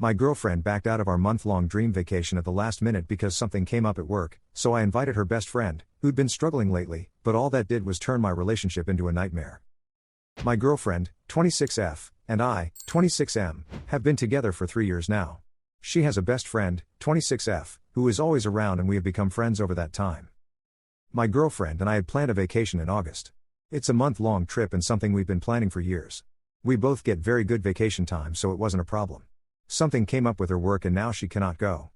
My girlfriend backed out of our month-long dream vacation at the last minute because something came up at work, so I invited her best friend, who'd been struggling lately, but all that did was turn my relationship into a nightmare. My girlfriend, 26F, and I, 26M, have been together for 3 years now. She has a best friend, 26F, who is always around, and we have become friends over that time. My girlfriend and I had planned a vacation in August. It's a month-long trip and something we've been planning for years. We both get very good vacation time, so it wasn't a problem. Something came up with her work and now she cannot go.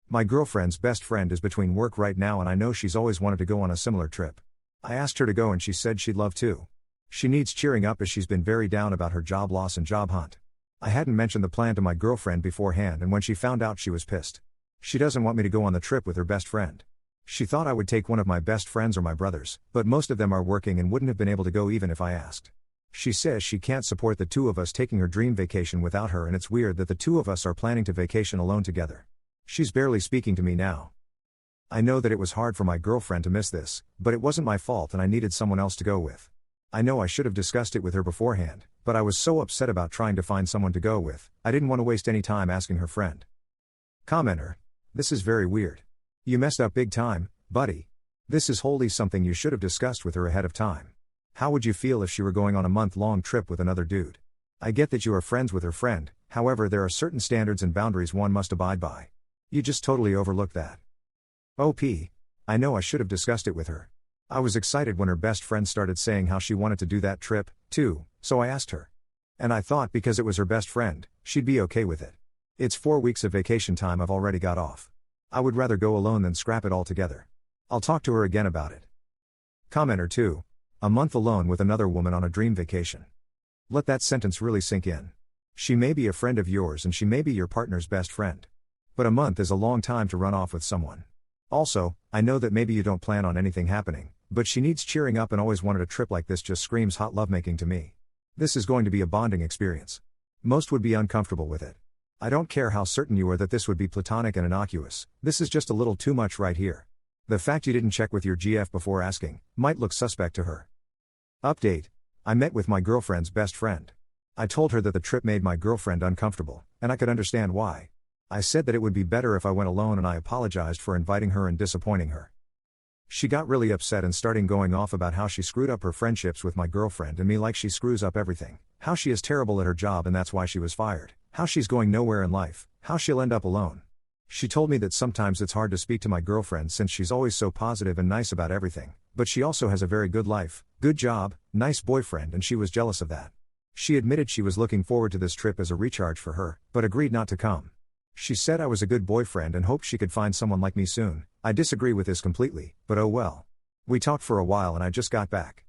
My girlfriend's best friend is between work right now, and I know she's always wanted to go on a similar trip. I asked her to go and she said she'd love to. She needs cheering up as she's been very down about her job loss and job hunt. I hadn't mentioned the plan to my girlfriend beforehand, and when she found out she was pissed. She doesn't want me to go on the trip with her best friend. She thought I would take one of my best friends or my brothers, but most of them are working and wouldn't have been able to go even if I asked. She says she can't support the two of us taking her dream vacation without her, and it's weird that the two of us are planning to vacation alone together. She's barely speaking to me now. I know that it was hard for my girlfriend to miss this, but it wasn't my fault and I needed someone else to go with. I know I should have discussed it with her beforehand, but I was so upset about trying to find someone to go with, I didn't want to waste any time asking her friend. Commenter: this is very weird. You messed up big time, buddy. This is wholly something you should have discussed with her ahead of time. How would you feel if she were going on a month-long trip with another dude? I get that you are friends with her friend, however there are certain standards and boundaries one must abide by. You just totally overlooked that. OP. I know I should have discussed it with her. I was excited when her best friend started saying how she wanted to do that trip, too, so I asked her. And I thought because it was her best friend, she'd be okay with it. It's 4 weeks of vacation time I've already got off. I would rather go alone than scrap it all together. I'll talk to her again about it. Commenter 2. A month alone with another woman on a dream vacation. Let that sentence really sink in. She may be a friend of yours and she may be your partner's best friend. But a month is a long time to run off with someone. Also, I know that maybe you don't plan on anything happening, but she needs cheering up and always wanted a trip like this. Just screams hot lovemaking to me. This is going to be a bonding experience. Most would be uncomfortable with it. I don't care how certain you are that this would be platonic and innocuous, this is just a little too much right here. The fact you didn't check with your GF before asking might look suspect to her. Update. I met with my girlfriend's best friend. I told her that the trip made my girlfriend uncomfortable, and I could understand why. I said that it would be better if I went alone, and I apologized for inviting her and disappointing her. She got really upset and started going off about how she screwed up her friendships with my girlfriend and me like she screws up everything, how she is terrible at her job and that's why she was fired, how she's going nowhere in life, how she'll end up alone. She told me that sometimes it's hard to speak to my girlfriend since she's always so positive and nice about everything, but she also has a very good life, good job, nice boyfriend, and she was jealous of that. She admitted she was looking forward to this trip as a recharge for her, but agreed not to come. She said I was a good boyfriend and hoped she could find someone like me soon. I disagree with this completely, but oh well. We talked for a while and I just got back.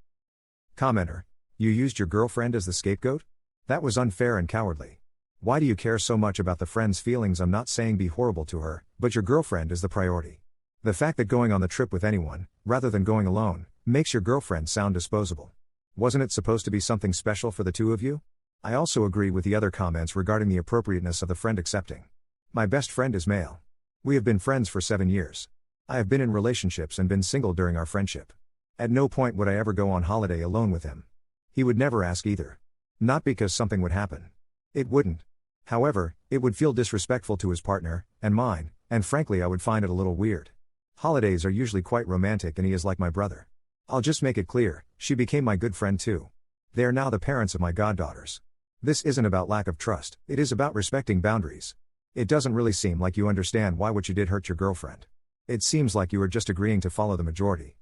Commenter: you used your girlfriend as the scapegoat? That was unfair and cowardly. Why do you care so much about the friend's feelings? I'm not saying be horrible to her, but your girlfriend is the priority. The fact that going on the trip with anyone, rather than going alone, makes your girlfriend sound disposable. Wasn't it supposed to be something special for the two of you? I also agree with the other comments regarding the appropriateness of the friend accepting. My best friend is male. We have been friends for 7 years. I have been in relationships and been single during our friendship. At no point would I ever go on holiday alone with him. He would never ask either. Not because something would happen. It wouldn't. However, it would feel disrespectful to his partner, and mine, and frankly I would find it a little weird. Holidays are usually quite romantic and he is like my brother. I'll just make it clear, she became my good friend too. They are now the parents of my goddaughters. This isn't about lack of trust, it is about respecting boundaries. It doesn't really seem like you understand why what you did hurt your girlfriend. It seems like you are just agreeing to follow the majority.